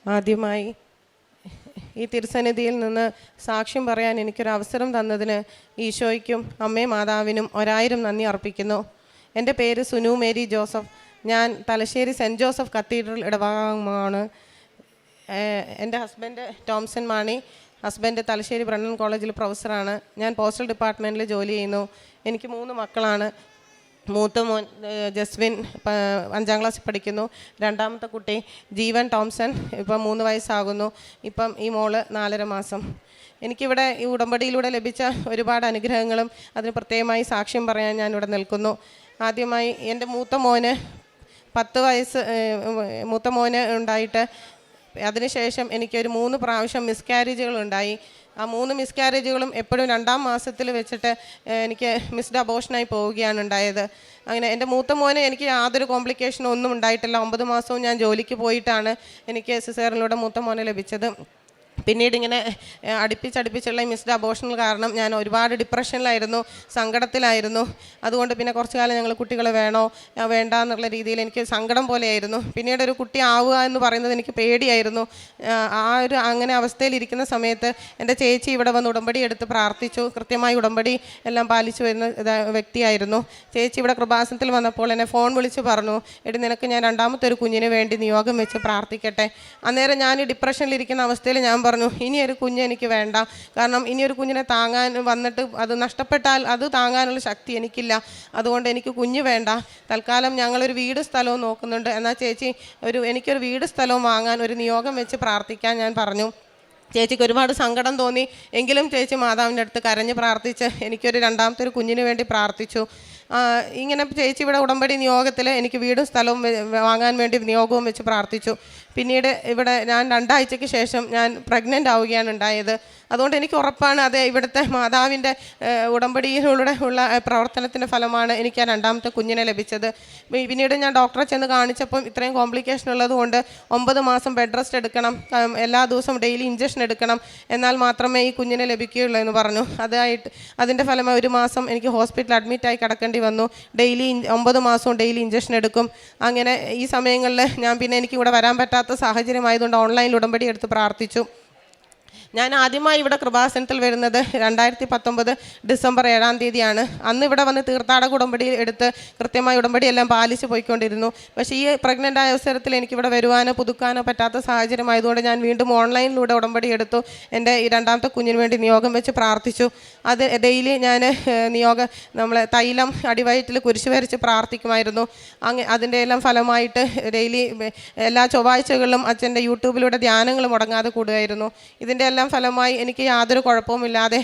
ആദ്യമായി ഈ തിരുസന്നിധിയിൽ നിന്ന് സാക്ഷ്യം പറയാൻ എനിക്കൊരവസരം തന്നതിന് ഈശോയ്ക്കും അമ്മേ മാതാവിനും 1000 നന്ദി അർപ്പിക്കുന്നു. എൻ്റെ പേര് സുനു മേരി ജോസഫ്. ഞാൻ തലശ്ശേരി സെൻറ്റ് ജോസഫ് കത്തീഡ്രൽ ഇടവകമാണ്. എൻ്റെ husband Tomson Mani. Husband Thalassery Brennen കോളേജിൽ പ്രൊഫസറാണ്. ഞാൻ പോസ്റ്റൽ ഡിപ്പാർട്ട്മെൻറ്റിൽ ജോലി ചെയ്യുന്നു. എനിക്ക് 3 മക്കളാണ്. മൂത്ത മോൻ ജസ്വിൻ 5ാം ക്ലാസ്സിൽ പഠിക്കുന്നു. രണ്ടാമത്തെ കുട്ടി ജീവൻ ടോംസൺ, ഇപ്പം 3 വയസ്സാകുന്നു. ഇപ്പം ഈ മോള് 4.5 മാസം. എനിക്കിവിടെ ഈ ഉടമ്പടിയിലൂടെ ലഭിച്ച ഒരുപാട് അനുഗ്രഹങ്ങളും അതിന് പ്രത്യേകമായി സാക്ഷ്യം പറയാൻ ഞാനിവിടെ നിൽക്കുന്നു. ആദ്യമായി എൻ്റെ മൂത്ത മോന് 10 വയസ്സ് മൂത്ത മോന് ഉണ്ടായിട്ട് അതിനുശേഷം എനിക്കൊരു 3 പ്രാവശ്യം മിസ്കാരേജുകളുണ്ടായി. ആ 3 മിസ്കാരേജുകളും എപ്പോഴും 2ാം മാസത്തിൽ വെച്ചിട്ട് എനിക്ക് മിസ്ഡ് അബോർഷനായി പോവുകയാണ് ഉണ്ടായത്. അങ്ങനെ എൻ്റെ മൂത്ത മോന് എനിക്ക് യാതൊരു കോംപ്ലിക്കേഷനും ഒന്നും ഉണ്ടായിട്ടില്ല. 9 മാസവും ഞാൻ ജോലിക്ക് പോയിട്ടാണ് എനിക്ക് സിസേറിയനിലൂടെ മൂത്ത മോനെ ലഭിച്ചത്. പിന്നീട് ഇങ്ങനെ അടുപ്പിച്ചുള്ള ഈ മിസ്ഡ് അബോർഷൻ കാരണം ഞാൻ ഒരുപാട് ഡിപ്രഷനിലായിരുന്നു, സങ്കടത്തിലായിരുന്നു. അതുകൊണ്ട് പിന്നെ കുറച്ച് കാലം ഞങ്ങൾ കുട്ടികൾ വേണോ വേണ്ട എന്നുള്ള രീതിയിൽ എനിക്ക് സങ്കടം പോലെയായിരുന്നു. പിന്നീട് ഒരു കുട്ടി ആവുക എന്ന് പറയുന്നത് എനിക്ക് പേടിയായിരുന്നു. അങ്ങനെ അവസ്ഥയിലിരിക്കുന്ന സമയത്ത് എൻ്റെ ചേച്ചി ഇവിടെ വന്ന് ഉടമ്പടി എടുത്ത് പ്രാർത്ഥിച്ചു. കൃത്യമായി ഉടമ്പടി എല്ലാം പാലിച്ചു വരുന്ന വ്യക്തിയായിരുന്നു. ചേച്ചി ഇവിടെ കൃപാസനത്തിൽ വന്നപ്പോൾ എന്നെ ഫോൺ വിളിച്ച് പറഞ്ഞു, എടി നിനക്ക് ഞാൻ 2ാമത്തെ ഒരു കുഞ്ഞിന് വേണ്ടി നിയോഗം വെച്ച് പ്രാർത്ഥിക്കട്ടെ. അന്നേരം ഞാൻ ഈ ഡിപ്രഷനിലിരിക്കുന്ന അവസ്ഥയിൽ ഞാൻ പറഞ്ഞു, ഇനിയൊരു കുഞ്ഞ് എനിക്ക് വേണ്ട. കാരണം ഇനിയൊരു കുഞ്ഞിനെ താങ്ങാൻ വന്നിട്ട് അത് നഷ്ടപ്പെട്ടാൽ അത് താങ്ങാനുള്ള ശക്തി എനിക്കില്ല. അതുകൊണ്ട് എനിക്ക് കുഞ്ഞ് വേണ്ട. തൽക്കാലം ഞങ്ങളൊരു വീട് സ്ഥലവും നോക്കുന്നുണ്ട്. എന്നാൽ ചേച്ചി എനിക്കൊരു വീട് സ്ഥലവും വാങ്ങാൻ ഒരു നിയോഗം വെച്ച് പ്രാർത്ഥിക്കാൻ ഞാൻ പറഞ്ഞു. ചേച്ചിക്ക് ഒരുപാട് സങ്കടം തോന്നി. എങ്കിലും ചേച്ചി മാതാവിൻ്റെ അടുത്ത് കരഞ്ഞ് പ്രാർത്ഥിച്ച് എനിക്കൊരു 2ാമത്തെ ഒരു കുഞ്ഞിന് വേണ്ടി പ്രാർത്ഥിച്ചു. ഇങ്ങനെ ചേച്ചി ഇവിടെ ഉടമ്പടി നിയോഗത്തിൽ എനിക്ക് വീടും സ്ഥലവും വാങ്ങാൻ വേണ്ടി നിയോഗവും വെച്ച് പ്രാർത്ഥിച്ചു. പിന്നീട് ഇവിടെ ഞാൻ 2 ആഴ്ചയ്ക്ക് ശേഷം ഞാൻ പ്രഗ്നൻ്റ് ആവുകയാണ് ഉണ്ടായത്. അതുകൊണ്ട് എനിക്ക് ഉറപ്പാണ് അത് ഇവിടുത്തെ മാതാവിൻ്റെ ഉടമ്പടിയിലൂടെ ഉള്ള പ്രവർത്തനത്തിൻ്റെ ഫലമാണ് എനിക്ക് ആ 2ാമത്തെ കുഞ്ഞിനെ ലഭിച്ചത്. പിന്നീട് ഞാൻ ഡോക്ടറെ ചെന്ന് കാണിച്ചപ്പം ഇത്രയും കോംപ്ലിക്കേഷൻ ഉള്ളതുകൊണ്ട് 9 മാസം ബെഡ് റെസ്റ്റ് എടുക്കണം, എല്ലാ ദിവസവും ഡെയിലി ഇഞ്ചക്ഷൻ എടുക്കണം, എന്നാൽ മാത്രമേ ഈ കുഞ്ഞിനെ ലഭിക്കുകയുള്ളൂ എന്ന് പറഞ്ഞു. അതിൻ്റെ ഫലമായി 1 മാസം എനിക്ക് ഹോസ്പിറ്റലിൽ അഡ്മിറ്റായി കിടക്കേണ്ടി വന്നു. ഡെയിലി 9 മാസവും ഡെയിലി ഇഞ്ചക്ഷൻ എടുക്കും. അങ്ങനെ ഈ സമയങ്ങളിൽ ഞാൻ പിന്നെ എനിക്ക് ഇവിടെ വരാൻ പറ്റാത്ത സാഹചര്യമായതുകൊണ്ട് ഓൺലൈനിൽ ഉടമ്പടി എടുത്ത് പ്രാർത്ഥിച്ചു. ഞാൻ ആദ്യമായി ഇവിടെ കൃപാസനത്തിൽ വരുന്നത് 2019 ഡിസംബർ 7-ാം തീയതിയാണ്. അന്ന് ഇവിടെ വന്ന് തീർത്ഥാടക ഉടമ്പടി എടുത്ത് കൃത്യമായി ഉടമ്പടിയെല്ലാം പാലിച്ച് പോയിക്കൊണ്ടിരുന്നു. പക്ഷേ ഈ പ്രഗ്നൻ്റ് ആയ അവസരത്തിൽ എനിക്കിവിടെ വരുവാനോ പുതുക്കാനോ പറ്റാത്ത സാഹചര്യമായതുകൊണ്ട് ഞാൻ വീണ്ടും ഓൺലൈനിലൂടെ ഉടമ്പടി എടുത്തു. എൻ്റെ ഈ 2ാമത്തെ കുഞ്ഞിന് വേണ്ടി നിയോഗം വെച്ച് പ്രാർത്ഥിച്ചു. അത് ഡെയിലി ഞാൻ നമ്മളെ തൈലം അടിവയറ്റിൽ കുരിശ് വരച്ച് പ്രാർത്ഥിക്കുമായിരുന്നു. അതിൻ്റെ എല്ലാം ഫലമായിട്ട് ഡെയിലി എല്ലാ ചൊവ്വാഴ്ചകളിലും അച്ഛൻ്റെ യൂട്യൂബിലൂടെ ധ്യാനങ്ങൾ മുടങ്ങാതെ കൂടുമായിരുന്നു. ഇതിൻ്റെ എല്ലാം ഫലമായി എനിക്ക് യാതൊരു കുഴപ്പവുമില്ലാതെ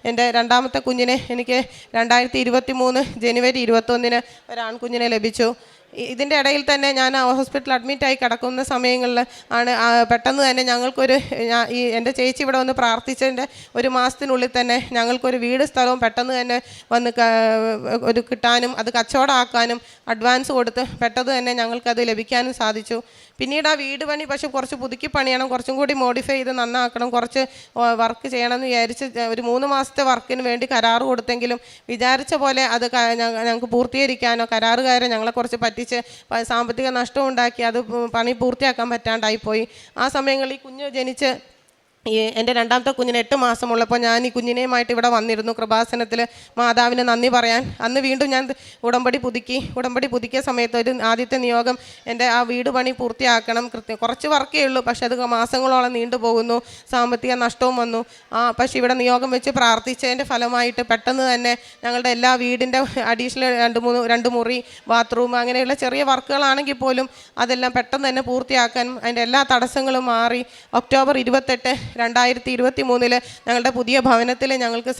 എൻ്റെ 2ാമത്തെ കുഞ്ഞിനെ എനിക്ക് 2023 ജനുവരി 21 ഒരു ആൺകുഞ്ഞിനെ ലഭിച്ചു. ഇതിൻ്റെ ഇടയിൽ തന്നെ ഞാൻ ഹോസ്പിറ്റലിൽ അഡ്മിറ്റായി കിടക്കുന്ന സമയങ്ങളിൽ ആണ് പെട്ടെന്ന് തന്നെ എൻ്റെ ചേച്ചി ഇവിടെ വന്ന് പ്രാർത്ഥിച്ചതിൻ്റെ 1 മാസത്തിനുള്ളിൽ തന്നെ ഞങ്ങൾക്കൊരു വീട് സ്ഥലവും പെട്ടെന്ന് തന്നെ വന്ന് കിട്ടാനും അത് കച്ചവടമാക്കാനും അഡ്വാൻസ് കൊടുത്ത് പെട്ടെന്ന് തന്നെ ഞങ്ങൾക്കത് ലഭിക്കാനും സാധിച്ചു. പിന്നീട് ആ വീട് പണി പക്ഷെ കുറച്ച് പുതുക്കി പണിയണം, കുറച്ചും കൂടി മോഡിഫൈ ചെയ്ത് നന്നാക്കണം, കുറച്ച് വർക്ക് ചെയ്യണമെന്ന് വിചാരിച്ച് ഒരു 3 മാസത്തെ വർക്കിന് വേണ്ടി കരാറ് കൊടുത്തെങ്കിലും വിചാരിച്ച പോലെ അത് ഞങ്ങൾക്ക് പൂർത്തീകരിക്കാനോ കരാറുകാരെ ഞങ്ങളെ കുറച്ച് പറ്റിച്ച് സാമ്പത്തിക നഷ്ടവും ഉണ്ടാക്കി അത് പണി പൂർത്തിയാക്കാൻ പറ്റാണ്ടായിപ്പോയി. ആ സമയങ്ങളിൽ ഈ കുഞ്ഞ് ജനിച്ച് എൻ്റെ 2ാമത്തെ കുഞ്ഞിന് 8 മാസമുള്ളപ്പോൾ ഞാൻ ഈ കുഞ്ഞിനെയുമായിട്ട് ഇവിടെ വന്നിരുന്നു കൃപാസനത്തിൽ മാതാവിന് നന്ദി പറയാൻ. അന്ന് വീണ്ടും ഞാൻ ഉടമ്പടി പുതുക്കിയ സമയത്ത് ഒരു ആദ്യത്തെ നിയോഗം എൻ്റെ ആ വീട് പണി പൂർത്തിയാക്കണം. കുറച്ച് വർക്കേ ഉള്ളൂ, പക്ഷെ അത് മാസങ്ങളോളം നീണ്ടുപോകുന്നു, സാമ്പത്തിക നഷ്ടവും വന്നു. പക്ഷേ ഇവിടെ നിയോഗം വെച്ച് പ്രാർത്ഥിച്ചതിൻ്റെ ഫലമായിട്ട് പെട്ടെന്ന് തന്നെ ഞങ്ങളുടെ എല്ലാ വീടിൻ്റെ അഡീഷണൽ 2 മുറി, ബാത്റൂം അങ്ങനെയുള്ള ചെറിയ വർക്കുകളാണെങ്കിൽ പോലും അതെല്ലാം പെട്ടെന്ന് തന്നെ പൂർത്തിയാക്കാനും അതിൻ്റെ എല്ലാ തടസ്സങ്ങളും മാറി ഒക്ടോബർ 28 2023 ഞങ്ങളുടെ പുതിയ ഭവനത്തിൽ ഞങ്ങൾക്ക്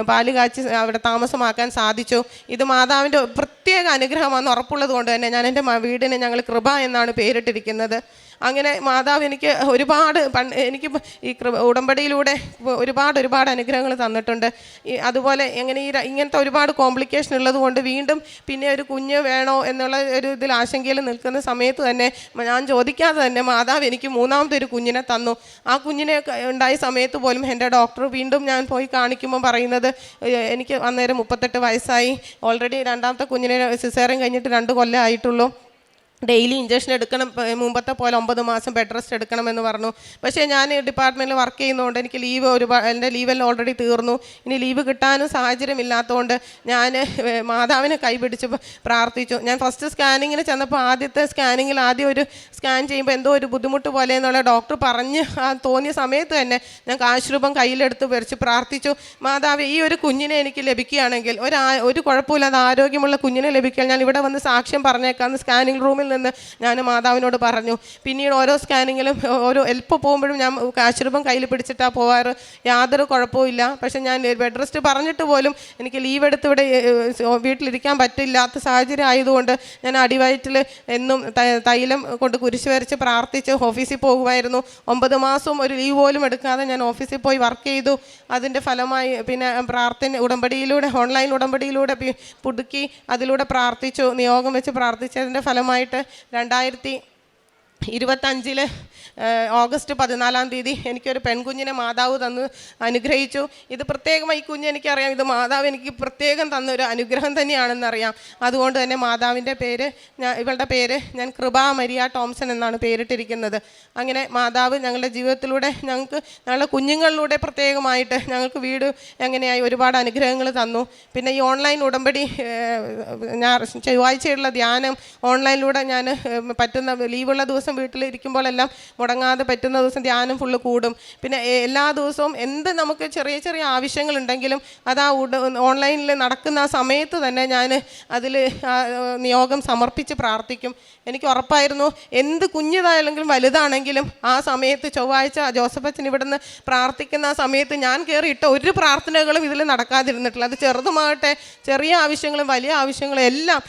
പാല് കാച്ചി അവിടെ താമസമാക്കാൻ സാധിച്ചു. ഇത് മാതാവിൻ്റെ പ്രത്യേക അനുഗ്രഹമാണെന്ന് ഉറപ്പുള്ളത് കൊണ്ട് തന്നെ ഞാൻ എൻ്റെ വീടിന് ഞങ്ങൾ കൃപ എന്നാണ് പേരിട്ടിരിക്കുന്നത്. അങ്ങനെ മാതാവ് എനിക്ക് എനിക്ക് ഈ ഉടമ്പടിയിലൂടെ ഒരുപാട് അനുഗ്രഹങ്ങൾ തന്നിട്ടുണ്ട്. അതുപോലെ ഇങ്ങനത്തെ ഒരുപാട് കോംപ്ലിക്കേഷൻ ഉള്ളത് കൊണ്ട് വീണ്ടും പിന്നെ ഒരു കുഞ്ഞ് വേണോ എന്നുള്ള ഒരു ഇതിൽ ആശങ്കയിൽ നിൽക്കുന്ന സമയത്ത് തന്നെ ഞാൻ ചോദിക്കാതെ തന്നെ മാതാവ് എനിക്ക് 3ാമത്തെ ഒരു കുഞ്ഞിനെ തന്നു. ആ കുഞ്ഞിനെ ഉണ്ടായ സമയത്ത് പോലും എൻ്റെ ഡോക്ടർ വീണ്ടും ഞാൻ പോയി കാണിക്കുമ്പോൾ പറയുന്നത് എനിക്ക് അന്നേരം 38 വയസ്സായി, ഓൾറെഡി 2ാമത്തെ കുഞ്ഞിനെ സിസേറിയൻ കഴിഞ്ഞിട്ട് 2 കൊല്ലം ആയിട്ടുള്ളൂ. ഡെയിലി ഇഞ്ചക്ഷൻ എടുക്കണം, മുമ്പത്തെ പോലെ 9 മാസം ബെഡ് റെസ്റ്റ് എടുക്കണമെന്ന് പറഞ്ഞു. പക്ഷേ ഞാൻ ഡിപ്പാർട്ട്മെൻറ്റിൽ വർക്ക് ചെയ്യുന്നതുകൊണ്ട് എനിക്ക് ലീവ് എൻ്റെ ലീവെല്ലാം ഓൾറെഡി തീർന്നു. ഇനി ലീവ് കിട്ടാനും സാഹചര്യമില്ലാത്തതുകൊണ്ട് ഞാൻ മാതാവിനെ കൈപിടിച്ച് പ്രാർത്ഥിച്ചു. ഞാൻ ഫസ്റ്റ് സ്കാനിങ്ങിന് ചെന്നപ്പോൾ ആദ്യത്തെ സ്കാനിങ്ങിൽ ആദ്യം ഒരു സ്കാൻ ചെയ്യുമ്പോൾ എന്തോ ഒരു ബുദ്ധിമുട്ട് പോലെ എന്നുള്ള ഡോക്ടർ പറഞ്ഞ് തോന്നിയ സമയത്ത് തന്നെ ഞാൻ കാശ് രൂപം കയ്യിലെടുത്ത് വരച്ച് പ്രാർത്ഥിച്ചു. മാതാവ്, ഈ ഒരു കുഞ്ഞിനെ എനിക്ക് ലഭിക്കുകയാണെങ്കിൽ ഒരു കുഴപ്പമില്ലാതെ ആരോഗ്യമുള്ള കുഞ്ഞിനെ ലഭിക്കാൻ ഞാൻ ഇവിടെ വന്ന് സാക്ഷ്യം പറഞ്ഞേക്കാമെന്ന് സ്കാനിങ് റൂമിൽ നിന്ന് ഞാൻ മാതാവിനോട് പറഞ്ഞു. പിന്നീട് ഓരോ സ്കാനിങ്ങിലും എപ്പോൾ പോകുമ്പോഴും ഞാൻ കാശ് രൂപം കയ്യിൽ പിടിച്ചിട്ടാണ് പോവാറ്. യാതൊരു കുഴപ്പമില്ല. പക്ഷേ ഞാൻ ബെഡ് റെസ്റ്റ് പറഞ്ഞിട്ട് പോലും എനിക്ക് ലീവ് എടുത്ത് ഇവിടെ വീട്ടിലിരിക്കാൻ പറ്റില്ലാത്ത സാഹചര്യം ആയതുകൊണ്ട് ഞാൻ അടിവയറ്റിൽ എന്നും തൈലം കൊണ്ട് കുരിശ് വരച്ച് പ്രാർത്ഥിച്ച് ഓഫീസിൽ പോകുമായിരുന്നു. 9 മാസവും ഒരു ലീവ് പോലും എടുക്കാതെ ഞാൻ ഓഫീസിൽ പോയി വർക്ക് ചെയ്തു. അതിൻ്റെ ഫലമായി പിന്നെ പ്രാർത്ഥന ഉടമ്പടിയിലൂടെ, ഓൺലൈൻ ഉടമ്പടിയിലൂടെ പുതുക്കി അതിലൂടെ പ്രാർത്ഥിച്ചു, നിയോഗം വെച്ച് പ്രാർത്ഥിച്ചതിൻ്റെ ഫലമായിട്ട് 2025 ഓഗസ്റ്റ് 14 എനിക്കൊരു പെൺകുഞ്ഞിനെ മാതാവ് തന്ന് അനുഗ്രഹിച്ചു. ഇത് പ്രത്യേകമായി ഈ കുഞ്ഞ് എനിക്കറിയാം, ഇത് മാതാവ് എനിക്ക് പ്രത്യേകം തന്നൊരു അനുഗ്രഹം തന്നെയാണെന്നറിയാം. അതുകൊണ്ട് തന്നെ മാതാവിൻ്റെ പേര് ഇവളുടെ പേര് ഞാൻ കൃപ മരിയ ടോംസൺ എന്നാണ് പേരിട്ടിരിക്കുന്നത്. അങ്ങനെ മാതാവ് ഞങ്ങളുടെ ജീവിതത്തിലൂടെ ഞങ്ങളുടെ കുഞ്ഞുങ്ങളിലൂടെ പ്രത്യേകമായിട്ട് ഞങ്ങൾക്ക് വീട് എങ്ങനെയായി ഒരുപാട് അനുഗ്രഹങ്ങൾ തന്നു. പിന്നെ ഈ ഓൺലൈൻ ഉടമ്പടി ചൊവ്വാഴ്ചയുള്ള ധ്യാനം ഓൺലൈനിലൂടെ ഞാൻ പറ്റുന്ന ലീവുള്ള ദിവസം വീട്ടിലിരിക്കുമ്പോഴെല്ലാം മുടങ്ങാതെ പറ്റുന്ന ദിവസം ധ്യാനം ഫുള്ള് കൂടും. പിന്നെ എല്ലാ ദിവസവും എന്ത് നമുക്ക് ചെറിയ ചെറിയ ആവശ്യങ്ങളുണ്ടെങ്കിലും അത് ഓൺലൈനിൽ നടക്കുന്ന ആ സമയത്ത് തന്നെ ഞാൻ അതിൽ നിയോഗം സമർപ്പിച്ച് പ്രാർത്ഥിക്കും. എനിക്ക് ഉറപ്പായിരുന്നു എന്ത് കുഞ്ഞിതായാലെങ്കിലും വലുതാണെങ്കിലും ആ സമയത്ത് ചൊവ്വാഴ്ച ജോസഫച്ചൻ ഇവിടുന്ന് പ്രാർത്ഥിക്കുന്ന ആ സമയത്ത് ഞാൻ കയറിയിട്ട ഒരു പ്രാർത്ഥനകളും ഇതിൽ നടക്കാതിരുന്നിട്ടില്ല. അത് ചെറുതുമാകട്ടെ, ചെറിയ ആവശ്യങ്ങളും വലിയ ആവശ്യങ്ങളും എല്ലാം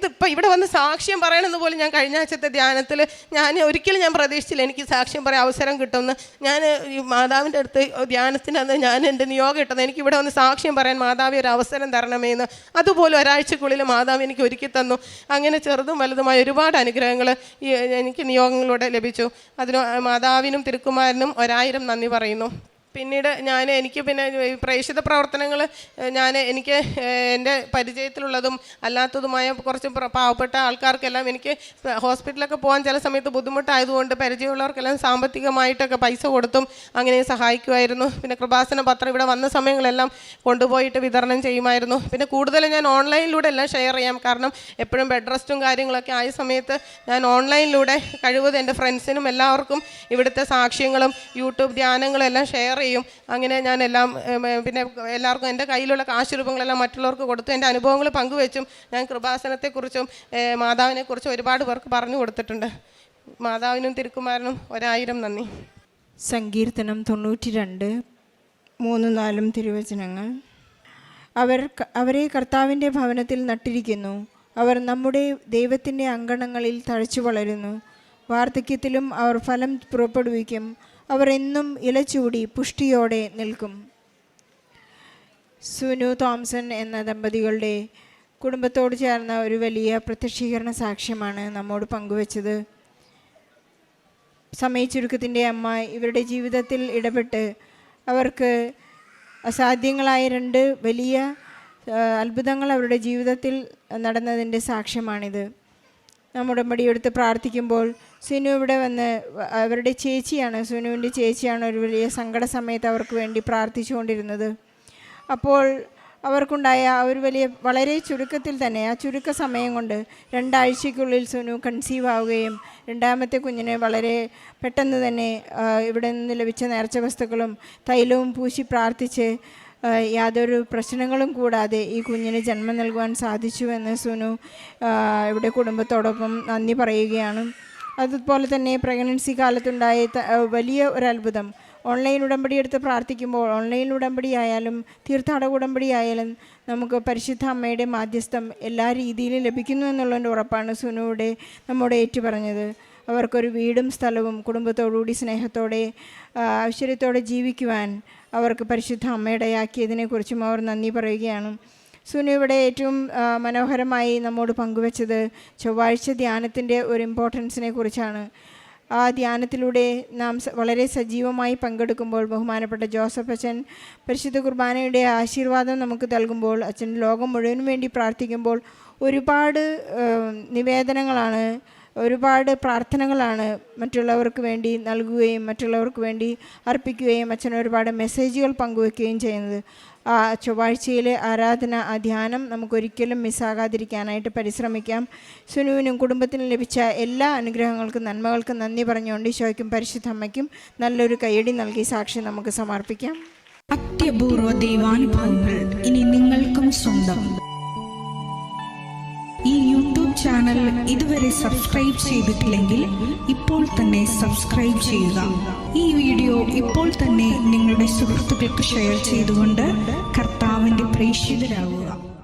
ഇപ്പം ഇവിടെ വന്ന് സാക്ഷ്യം പറയണമെന്ന് പോലും ഞാൻ കഴിഞ്ഞ ആഴ്ചത്തെ ധ്യാനത്തിൽ ഒരിക്കലും ഞാൻ പ്രതീക്ഷിച്ചില്ല എനിക്ക് സാക്ഷ്യം പറയാൻ അവസരം കിട്ടുമെന്ന്. ഞാൻ ഈ മാതാവിൻ്റെ അടുത്ത് ധ്യാനത്തിനന്ന് ഞാൻ എൻ്റെ നിയോഗം ഇട്ടത് എനിക്കിവിടെ വന്ന് സാക്ഷ്യം പറയാൻ മാതാവ് ഒരു അവസരം തരണമേന്ന്. അതുപോലെ ഒരാഴ്ചക്കുള്ളിൽ മാതാവ് എനിക്ക് ഒരുക്കി തന്നു. അങ്ങനെ ചെറുതും വലുതുമായ ഒരുപാട് അനുഗ്രഹങ്ങൾ എനിക്ക് നിയോഗങ്ങളിലൂടെ ലഭിച്ചു. അതിന് മാതാവിനും തിരുക്കുമാരനും 1000 നന്ദി പറയുന്നു. പിന്നീട് എനിക്ക് പ്രേക്ഷിത പ്രവർത്തനങ്ങൾ എനിക്ക് എൻ്റെ പരിചയത്തിലുള്ളതും അല്ലാത്തതുമായ കുറച്ച് പാവപ്പെട്ട ആൾക്കാർക്കെല്ലാം എനിക്ക് ഹോസ്പിറ്റലൊക്കെ പോകാൻ ചില സമയത്ത് ബുദ്ധിമുട്ടായതുകൊണ്ട് പരിചയമുള്ളവർക്കെല്ലാം സാമ്പത്തികമായിട്ടൊക്കെ പൈസ കൊടുത്തും അങ്ങനെ സഹായിക്കുമായിരുന്നു. പിന്നെ കൃപാസന പത്രം ഇവിടെ വന്ന സമയങ്ങളെല്ലാം കൊണ്ടുപോയിട്ട് വിതരണം ചെയ്യുമായിരുന്നു. പിന്നെ കൂടുതലും ഞാൻ ഓൺലൈനിലൂടെ എല്ലാം ഷെയർ ചെയ്യാം. കാരണം എപ്പോഴും ബെഡ് റെസ്റ്റും കാര്യങ്ങളൊക്കെ ആയ സമയത്ത് ഞാൻ ഓൺലൈനിലൂടെ കഴിവതും എൻ്റെ ഫ്രണ്ട്സിനും എല്ലാവർക്കും ഇവിടുത്തെ സാക്ഷ്യങ്ങളും യൂട്യൂബ് ധ്യാനങ്ങളും എല്ലാം ഷെയർ ചെയ്യും. അങ്ങനെ ഞാൻ എല്ലാം പിന്നെ എല്ലാവർക്കും എൻ്റെ കയ്യിലുള്ള കാശ് രൂപങ്ങളെല്ലാം മറ്റുള്ളവർക്ക് കൊടുത്തു. എൻ്റെ അനുഭവങ്ങൾ പങ്കുവെച്ചും ഞാൻ കൃപാസനത്തെക്കുറിച്ചും മാതാവിനെക്കുറിച്ചും ഒരുപാട് പേർക്ക് പറഞ്ഞു കൊടുത്തിട്ടുണ്ട്. മാതാവിനും തിരുക്കുമാരനും 1000 നന്ദി. സങ്കീർത്തനം 92 3-4 തിരുവചനങ്ങൾ. അവരെ കർത്താവിൻ്റെ ഭവനത്തിൽ നട്ടിരിക്കുന്നു. അവർ നമ്മുടെ ദൈവത്തിൻ്റെ അങ്കണങ്ങളിൽ തഴച്ചു വളരുന്നു. വാർദ്ധക്യത്തിലും അവർ ഫലം പുറപ്പെടുവിക്കും. അവർ എന്നും ഇലചൂടി പുഷ്ടിയോടെ നിൽക്കും. സുനു തോംസൺ എന്ന ദമ്പതികളുടെ കുടുംബത്തോട് ചേർന്ന ഒരു വലിയ പ്രത്യക്ഷീകരണ സാക്ഷ്യമാണ് നമ്മോട് പങ്കുവച്ചത്. സമയച്ചുരുക്കത്തിൻ്റെ അമ്മ ഇവരുടെ ജീവിതത്തിൽ ഇടപെട്ട് അവർക്ക് അസാധ്യങ്ങളായ 2 വലിയ അത്ഭുതങ്ങൾ അവരുടെ ജീവിതത്തിൽ നടന്നതിൻ്റെ സാക്ഷ്യമാണിത്. നമ്മുടെ ഉടമ്പടിയെടുത്ത് പ്രാർത്ഥിക്കുമ്പോൾ സുനു ഇവിടെ വന്ന് അവരുടെ സുനുവിൻ്റെ ചേച്ചിയാണ് ഒരു വലിയ സങ്കട സമയത്ത് അവർക്ക് വേണ്ടി പ്രാർത്ഥിച്ചുകൊണ്ടിരുന്നത്. അപ്പോൾ അവർക്കുണ്ടായ ഒരു വളരെ ചുരുക്കത്തിൽ തന്നെ ആ ചുരുക്ക സമയം കൊണ്ട് 2 ആഴ്ചയ്ക്കുള്ളിൽ സുനു കൺസീവ് ആവുകയും രണ്ടാമത്തെ കുഞ്ഞിനെ വളരെ പെട്ടെന്ന് തന്നെ ഇവിടെ നിന്ന് ലഭിച്ച നേർച്ച വസ്തുക്കളും തൈലവും പൂശി പ്രാർത്ഥിച്ച് യാതൊരു പ്രശ്നങ്ങളും കൂടാതെ ഈ കുഞ്ഞിന് ജന്മം നൽകുവാൻ സാധിച്ചുവെന്ന് സുനു ഇവിടെ കുടുംബത്തോടൊപ്പം നന്ദി പറയുകയാണ്. അതുപോലെ തന്നെ പ്രഗ്നൻസി കാലത്തുണ്ടായ വലിയ ഒരു അത്ഭുതം ഓൺലൈൻ ഉടമ്പടി എടുത്ത് പ്രാർത്ഥിക്കുമ്പോൾ ഓൺലൈൻ ഉടമ്പടി ആയാലും തീർത്ഥാടക ഉടമ്പടി ആയാലും നമുക്ക് പരിശുദ്ധ അമ്മയുടെ മാധ്യസ്ഥം എല്ലാ രീതിയിലും ലഭിക്കുന്നു എന്നുള്ളതിൻ്റെ ഉറപ്പാണ് സുനുവിടെ നമ്മോട് ഏറ്റുപറഞ്ഞത്. അവർക്കൊരു വീടും സ്ഥലവും കുടുംബത്തോടുകൂടി സ്നേഹത്തോടെ ഐശ്വര്യത്തോടെ ജീവിക്കുവാൻ അവർക്ക് പരിശുദ്ധ അമ്മയിടയാക്കിയതിനെക്കുറിച്ചും അവർ നന്ദി പറയുകയാണ്. സുനു ഇവിടെ ഏറ്റവും മനോഹരമായി നമ്മോട് പങ്കുവച്ചത് ചൊവ്വാഴ്ച ധ്യാനത്തിൻ്റെ ഒരു ഇമ്പോർട്ടൻസിനെ കുറിച്ചാണ്. ആ ധ്യാനത്തിലൂടെ നാം വളരെ സജീവമായി പങ്കെടുക്കുമ്പോൾ ബഹുമാനപ്പെട്ട ജോസഫ് അച്ഛൻ പരിശുദ്ധ കുർബാനയുടെ ആശീർവാദം നമുക്ക് നൽകുമ്പോൾ, അച്ഛൻ ലോകം മുഴുവനും വേണ്ടി പ്രാർത്ഥിക്കുമ്പോൾ ഒരുപാട് നിവേദനങ്ങളാണ്, ഒരുപാട് പ്രാർത്ഥനകളാണ് മറ്റുള്ളവർക്ക് വേണ്ടി നൽകുകയും മറ്റുള്ളവർക്ക് വേണ്ടി അർപ്പിക്കുകയും അച്ഛൻ ഒരുപാട് മെസ്സേജുകൾ പങ്കുവെക്കുകയും ചെയ്യുന്നത്. ആ ചൊവ്വാഴ്ചയിലെ ആരാധന, ആ ധ്യാനം നമുക്കൊരിക്കലും മിസ്സാകാതിരിക്കാനായിട്ട് പരിശ്രമിക്കാം. സുനുവിനും കുടുംബത്തിനും ലഭിച്ച എല്ലാ അനുഗ്രഹങ്ങൾക്കും നന്മകൾക്കും നന്ദി പറഞ്ഞുകൊണ്ട് ഈശോയ്ക്കും പരിശുദ്ധ അമ്മയ്ക്കും നല്ലൊരു കയ്യടി നൽകി സാക്ഷി നമുക്ക് സമർപ്പിക്കാം. അത്യപൂർവ ദൈവാനുഭവങ്ങൾ ഇനി നിങ്ങൾക്കും സ്വന്തം. ഈ യൂട്യൂബ് ചാനൽ ഇതുവരെ സബ്സ്ക്രൈബ് ചെയ്തിട്ടില്ലെങ്കിൽ ഇപ്പോൾ തന്നെ സബ്സ്ക്രൈബ് ചെയ്യുക. ഈ വീഡിയോ ഇപ്പോൾ തന്നെ നിങ്ങളുടെ സുഹൃത്തുക്കൾക്ക് ഷെയർ ചെയ്തുകൊണ്ട് കർത്താവിൻ്റെ പ്രേക്ഷിതരാകുക.